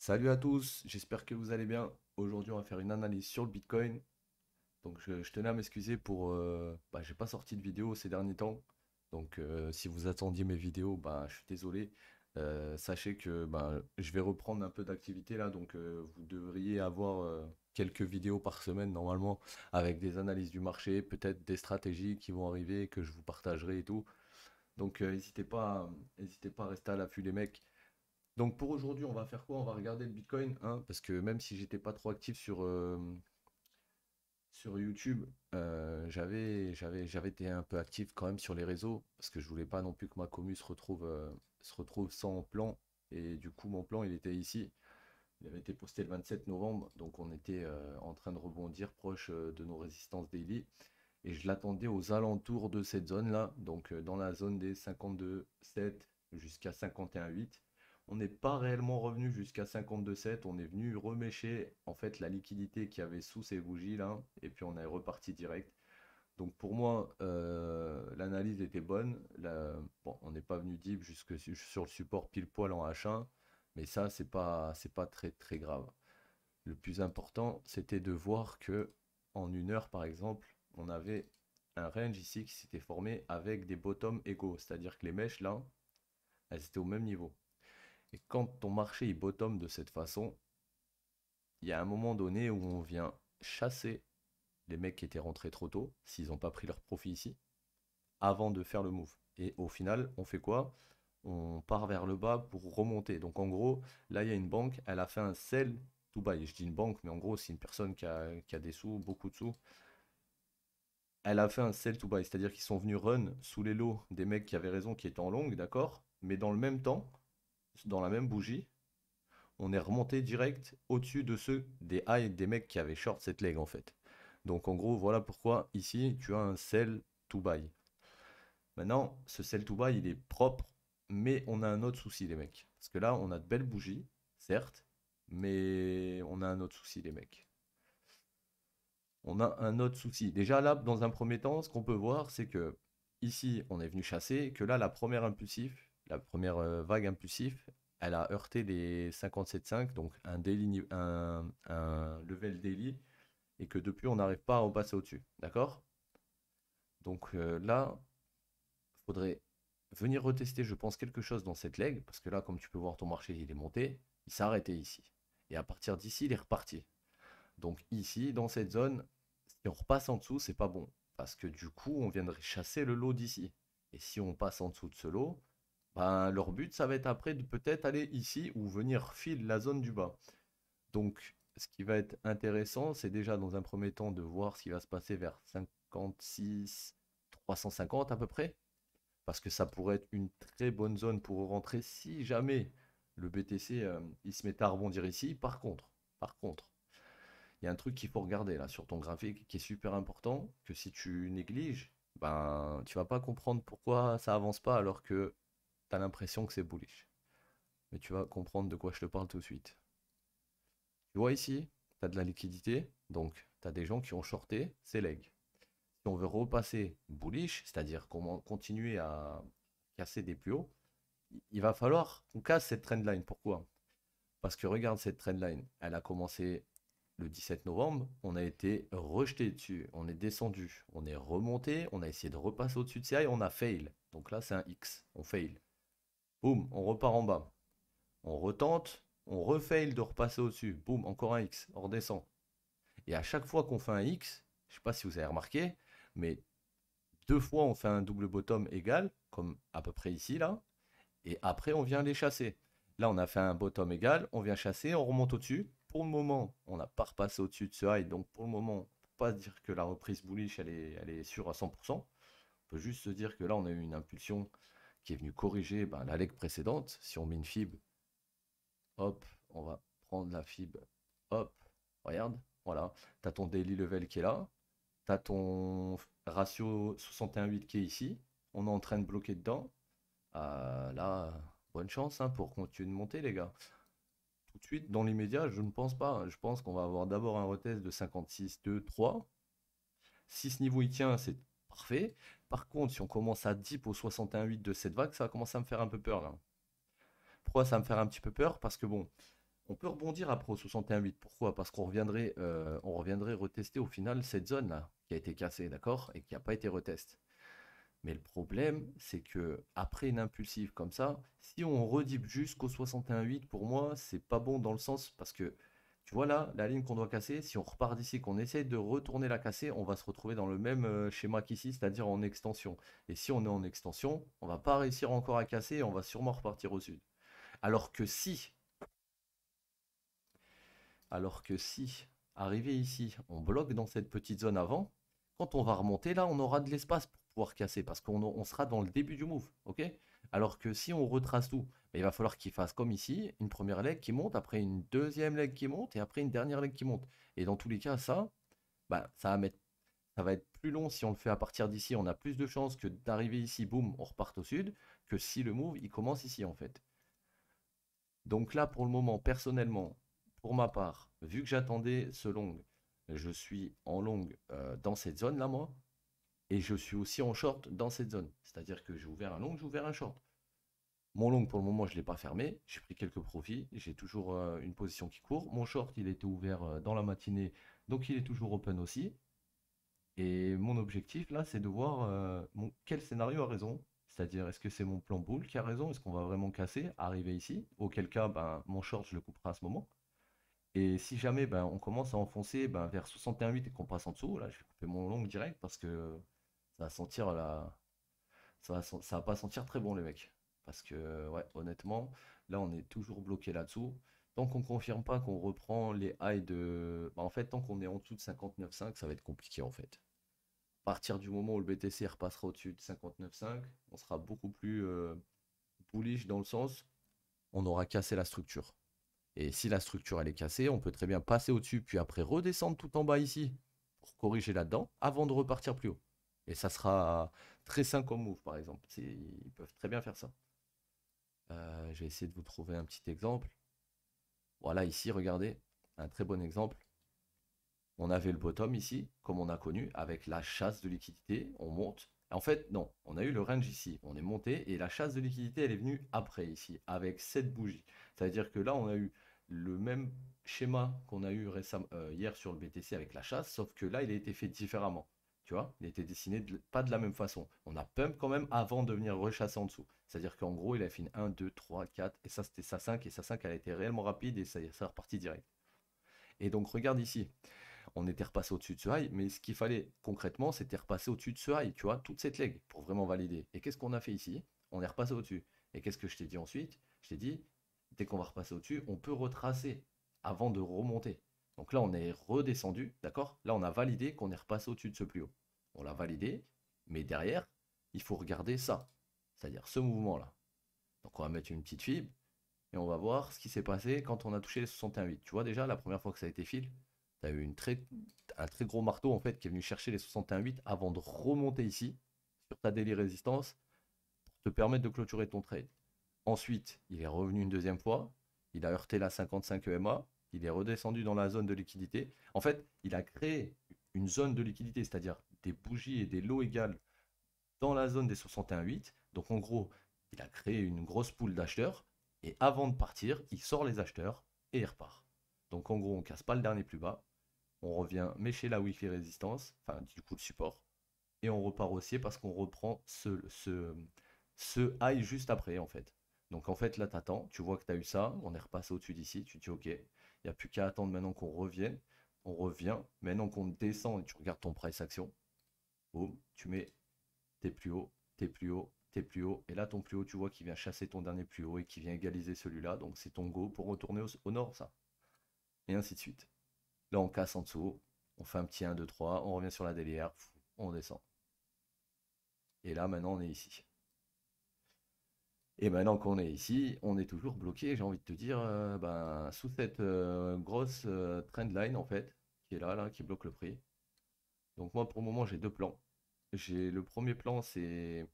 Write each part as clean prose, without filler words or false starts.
Salut à tous, j'espère que vous allez bien. Aujourd'hui, on va faire une analyse sur le Bitcoin. Donc, je tenais à m'excuser pour, j'ai pas sorti de vidéo ces derniers temps. Donc, si vous attendiez mes vidéos, je suis désolé. Sachez que je vais reprendre un peu d'activité là, donc vous devriez avoir quelques vidéos par semaine normalement, avec des analyses du marché, peut-être des stratégies qui vont arriver que je vous partagerai et tout. Donc, n'hésitez pas à rester à l'affût les mecs. Donc pour aujourd'hui, on va faire quoi? On va regarder le Bitcoin, hein, parce que même si j'étais pas trop actif sur YouTube, j'avais été un peu actif quand même sur les réseaux, parce que je voulais pas non plus que ma commu se retrouve sans plan. Et du coup, mon plan, il était ici. Il avait été posté le 27 novembre, donc on était en train de rebondir proche de nos résistances daily. Et je l'attendais aux alentours de cette zone-là, donc dans la zone des 52,7 jusqu'à 51,8. On n'est pas réellement revenu jusqu'à 52,7, on est venu remêcher en fait la liquidité qu'il y avait sous ces bougies là, et puis on est reparti direct. Donc pour moi, l'analyse était bonne. Bon, on n'est pas venu deep jusque sur le support pile poil en H1, mais ça, c'est pas très très grave. Le plus important, c'était de voir que en une heure, par exemple, on avait un range ici qui s'était formé avec des bottoms égaux, c'est-à-dire que les mèches là, elles étaient au même niveau. Et quand ton marché il bottom de cette façon, il y a un moment donné où on vient chasser les mecs qui étaient rentrés trop tôt, s'ils n'ont pas pris leur profit ici, avant de faire le move. Et au final, on fait quoi? On part vers le bas pour remonter. Donc en gros, là, il y a une banque, elle a fait un sell to buy. Je dis une banque, mais en gros, c'est une personne qui a des sous, beaucoup de sous. Elle a fait un sell to buy, c'est-à-dire qu'ils sont venus run sous les lots des mecs qui avaient raison, qui étaient en longue, d'accord? Mais dans le même temps, dans la même bougie, on est remonté direct au-dessus de ceux des high des mecs qui avaient short cette leg en fait. Donc en gros, voilà pourquoi ici tu as un sell to buy. Maintenant, ce sell to buy il est propre, mais on a un autre souci les mecs. Parce que là, on a de belles bougies, certes, mais on a un autre souci les mecs. On a un autre souci. Déjà là, dans un premier temps, ce qu'on peut voir, c'est que ici, on est venu chasser, que là, la première vague impulsif, elle a heurté les 57,5, donc un level daily, et que depuis, on n'arrive pas à repasser au-dessus. D'accord? Donc là, il faudrait venir retester, je pense, quelque chose dans cette leg, parce que là, comme tu peux voir, ton marché, il est monté, il s'est arrêté ici. Et à partir d'ici, il est reparti. Donc ici, dans cette zone, si on repasse en dessous, c'est pas bon. Parce que du coup, on viendrait chasser le lot d'ici. Et si on passe en dessous de ce lot, leur but, ça va être après de peut-être aller ici ou venir fil la zone du bas. Donc, ce qui va être intéressant, c'est déjà dans un premier temps de voir ce qui va se passer vers 56, 350 à peu près. Parce que ça pourrait être une très bonne zone pour rentrer si jamais le BTC il se met à rebondir ici. Par contre, il y a un truc qu'il faut regarder là sur ton graphique qui est super important, que si tu négliges, tu vas pas comprendre pourquoi ça avance pas alors que tu as l'impression que c'est bullish. Mais tu vas comprendre de quoi je te parle tout de suite. Tu vois ici, tu as de la liquidité, donc tu as des gens qui ont shorté ces legs. Si on veut repasser bullish, c'est-à-dire continuer à casser des plus hauts, il va falloir qu'on casse cette trendline. Pourquoi? Parce que regarde cette trendline, elle a commencé le 17 novembre, on a été rejeté dessus, on est descendu, on est remonté, on a essayé de repasser au-dessus de CA et on a fail. Donc là, c'est un X, on fail. Boum, on repart en bas. On retente, on refail de repasser au-dessus. Boum, encore un X, on redescend. Et à chaque fois qu'on fait un X, je ne sais pas si vous avez remarqué, mais deux fois on fait un double bottom égal, comme à peu près ici là, et après on vient les chasser. Là, on a fait un bottom égal, on vient chasser, on remonte au-dessus. Pour le moment, on n'a pas repassé au-dessus de ce high, donc pour le moment, on ne peut pas se dire que la reprise bullish, elle est sûre à 100%. On peut juste se dire que là, on a eu une impulsion qui est venue corriger la leg précédente. Si on met une fib, hop, on va prendre la fib, hop, regarde, voilà. Tu as ton daily level qui est là, tu as ton ratio 61,8 qui est ici. On est en train de bloquer dedans. Là, bonne chance hein, pour continuer de monter, les gars. Tout de suite, dans l'immédiat, je ne pense pas. Je pense qu'on va avoir d'abord un retest de 56, 2, 3. Si ce niveau il tient, c'est parfait. Par contre, si on commence à dip au 61,8 de cette vague, ça va commencer à me faire un peu peur là. Pourquoi ça va me faire un petit peu peur? Parce que bon, On peut rebondir après au 61,8. Pourquoi? Parce on reviendrait retester au final cette zone-là qui a été cassée, d'accord? Et qui n'a pas été retest. Mais le problème, c'est que après une impulsive comme ça, si on redip jusqu'au 61,8, pour moi, c'est pas bon dans le sens parce que tu vois là, la ligne qu'on doit casser, si on repart d'ici, qu'on essaie de retourner la casser, on va se retrouver dans le même schéma qu'ici, c'est-à-dire en extension. Et si on est en extension, on va pas réussir encore à casser et on va sûrement repartir au sud. Alors que si Alors que si, arrivé ici, on bloque dans cette petite zone avant, quand on va remonter là, on aura de l'espace pour pouvoir casser parce qu'on sera dans le début du move, ok? Alors que si on retrace tout, ben, il va falloir qu'il fasse comme ici, une première leg qui monte, après une deuxième leg qui monte et après une dernière leg qui monte. Et dans tous les cas, ça, bah, ça va être plus long si on le fait à partir d'ici. On a plus de chances que d'arriver ici, boum, on reparte au sud, que si le move, il commence ici en fait. Donc là, pour le moment, personnellement, pour ma part, vu que j'attendais ce long, je suis en long dans cette zone-là, moi, et je suis aussi en short dans cette zone. C'est-à-dire que j'ai ouvert un long, j'ai ouvert un short. Mon long, pour le moment, je ne l'ai pas fermé. J'ai pris quelques profits. J'ai toujours une position qui court. Mon short, il était ouvert dans la matinée, donc il est toujours open aussi. Et mon objectif, là, c'est de voir quel scénario a raison. C'est-à-dire, est-ce que c'est mon plan boule qui a raison? Est-ce qu'on va vraiment casser, arriver ici? Auquel cas, ben, mon short, je le couperai à ce moment. Et si jamais ben, on commence à enfoncer ben, vers 61,8 et qu'on passe en dessous, là, je vais couper mon long direct parce que ça va sentir la... ça va pas sentir très bon, les mecs. Parce que, ouais, honnêtement, là, on est toujours bloqué là-dessous. Tant qu'on confirme pas qu'on reprend les highs de... Bah, en fait, tant qu'on est en dessous de 59,5, ça va être compliqué, en fait. À partir du moment où le BTC repassera au-dessus de 59,5, on sera beaucoup plus bullish dans le sens, on aura cassé la structure. Et si la structure elle est cassée, on peut très bien passer au-dessus, puis après redescendre tout en bas ici pour corriger là-dedans, avant de repartir plus haut. Et ça sera très sain comme move, par exemple. Ils peuvent très bien faire ça. Je vais essayer de vous trouver un petit exemple. Voilà, ici, regardez, un très bon exemple. On avait le bottom ici, comme on a connu, avec la chasse de liquidité, on monte. En fait, non, on a eu le range ici, on est monté, et la chasse de liquidité, elle est venue après ici, avec cette bougie. C'est-à-dire que là, on a eu le même schéma qu'on a eu hier sur le BTC avec la chasse, sauf que là, il a été fait différemment. Tu vois, il a été dessiné pas de la même façon. On a pump quand même avant de venir rechasser en dessous. C'est-à-dire qu'en gros, il a fait une 1, 2, 3, 4, et ça, c'était sa 5, et sa 5, elle a été réellement rapide, et ça est reparti direct. Et donc, regarde ici on était repassé au-dessus de ce high, mais ce qu'il fallait concrètement, c'était repasser au-dessus de ce high, tu vois, toute cette leg pour vraiment valider. Et qu'est-ce qu'on a fait ici? On est repassé au-dessus. Et qu'est-ce que je t'ai dit ensuite? Je t'ai dit, dès qu'on va repasser au-dessus, on peut retracer avant de remonter. Donc là, on est redescendu, d'accord? Là, on a validé qu'on est repassé au-dessus de ce plus haut. On l'a validé, mais derrière, il faut regarder ça, c'est-à-dire ce mouvement-là. Donc on va mettre une petite fibre et on va voir ce qui s'est passé quand on a touché les 61,8. Tu vois déjà, la première fois que ça a été fil, tu as eu un très gros marteau en fait qui est venu chercher les 61,8 avant de remonter ici sur ta daily résistance pour te permettre de clôturer ton trade. Ensuite, il est revenu une deuxième fois, il a heurté la 55 EMA, il est redescendu dans la zone de liquidité. En fait, il a créé une zone de liquidité, c'est-à-dire des bougies et des lots égales dans la zone des 61,8. Donc en gros, il a créé une grosse poule d'acheteurs et avant de partir, il sort les acheteurs et il repart. Donc en gros, on casse pas le dernier plus bas, on revient mécher la weekly résistance, enfin du coup le support, et on repart haussier parce qu'on reprend ce high juste après en fait. Donc en fait là t'attends, tu vois que tu as eu ça, on est repassé au-dessus d'ici, tu te dis ok, il n'y a plus qu'à attendre maintenant qu'on revienne, on revient, maintenant qu'on descend et tu regardes ton price action, boum, tu mets tes plus hauts, tes plus hauts, tes plus hauts, et là ton plus haut tu vois qu'il vient chasser ton dernier plus haut et qui vient égaliser celui-là, donc c'est ton go pour retourner au nord ça, et ainsi de suite. Là, on casse en dessous. On fait un petit 1, 2, 3. On revient sur la délière. On descend. Et là, maintenant, on est ici. Et maintenant qu'on est ici, on est toujours bloqué, j'ai envie de te dire, ben, sous cette grosse trend line, en fait, qui est là, qui bloque le prix. Donc moi, pour le moment, j'ai deux plans. J'ai le premier plan, c'est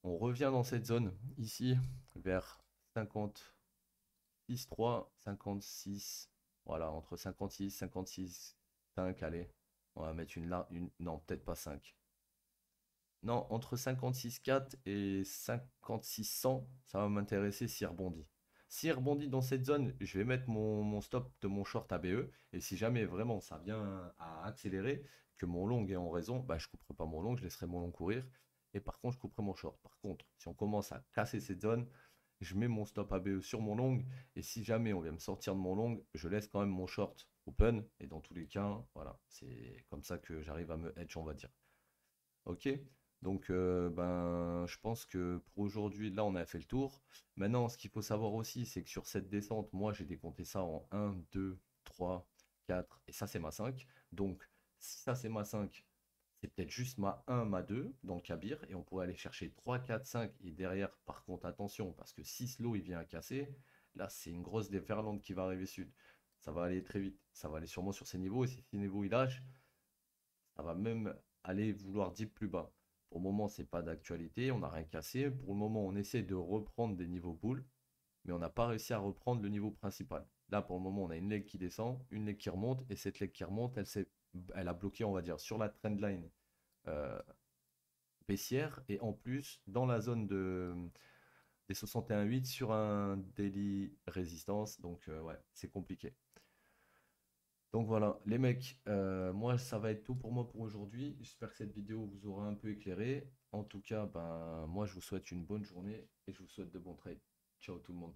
on revient dans cette zone, ici, vers 56,3, 56, voilà, entre 56, 56, 5, allez. On va mettre non, peut-être pas 5. Non, entre 56,4 et 56,100, ça va m'intéresser s'il rebondit. S'il rebondit dans cette zone, je vais mettre mon stop de mon short ABE. Et si jamais vraiment ça vient à accélérer, que mon long est en raison, bah, je ne couperai pas mon long, je laisserai mon long courir. Et par contre, je couperai mon short. Par contre, si on commence à casser cette zone, je mets mon stop ABE sur mon long. Et si jamais on vient me sortir de mon long, je laisse quand même mon short open. Et dans tous les cas, voilà, c'est comme ça que j'arrive à me hedge, on va dire. Ok, donc ben, je pense que pour aujourd'hui, là, on a fait le tour. Maintenant, ce qu'il faut savoir aussi, c'est que sur cette descente, moi, j'ai décompté ça en un, 2, 3, 4, et ça, c'est ma 5. Donc, si ça, c'est ma 5, c'est peut-être juste ma un, ma 2 dans le Kabir, et on pourrait aller chercher 3, 4, 5, et derrière, par contre, attention, parce que si slow, il vient à casser, là, c'est une grosse déferlante qui va arriver sud. Ça va aller très vite, ça va aller sûrement sur ces niveaux, et si ces niveaux, il lâche, ça va même aller vouloir dip plus bas. Pour le moment, c'est pas d'actualité, on n'a rien cassé. Pour le moment, on essaie de reprendre des niveaux boules, mais on n'a pas réussi à reprendre le niveau principal. Là, pour le moment, on a une leg qui descend, une leg qui remonte, et cette leg qui remonte, elle a bloqué, on va dire, sur la trendline euh, baissière, et en plus, dans la zone des 61,8 sur un daily résistance. Donc, ouais, c'est compliqué. Donc voilà, les mecs, moi ça va être tout pour moi pour aujourd'hui. J'espère que cette vidéo vous aura un peu éclairé. En tout cas, ben, moi je vous souhaite une bonne journée et je vous souhaite de bons trades. Ciao tout le monde.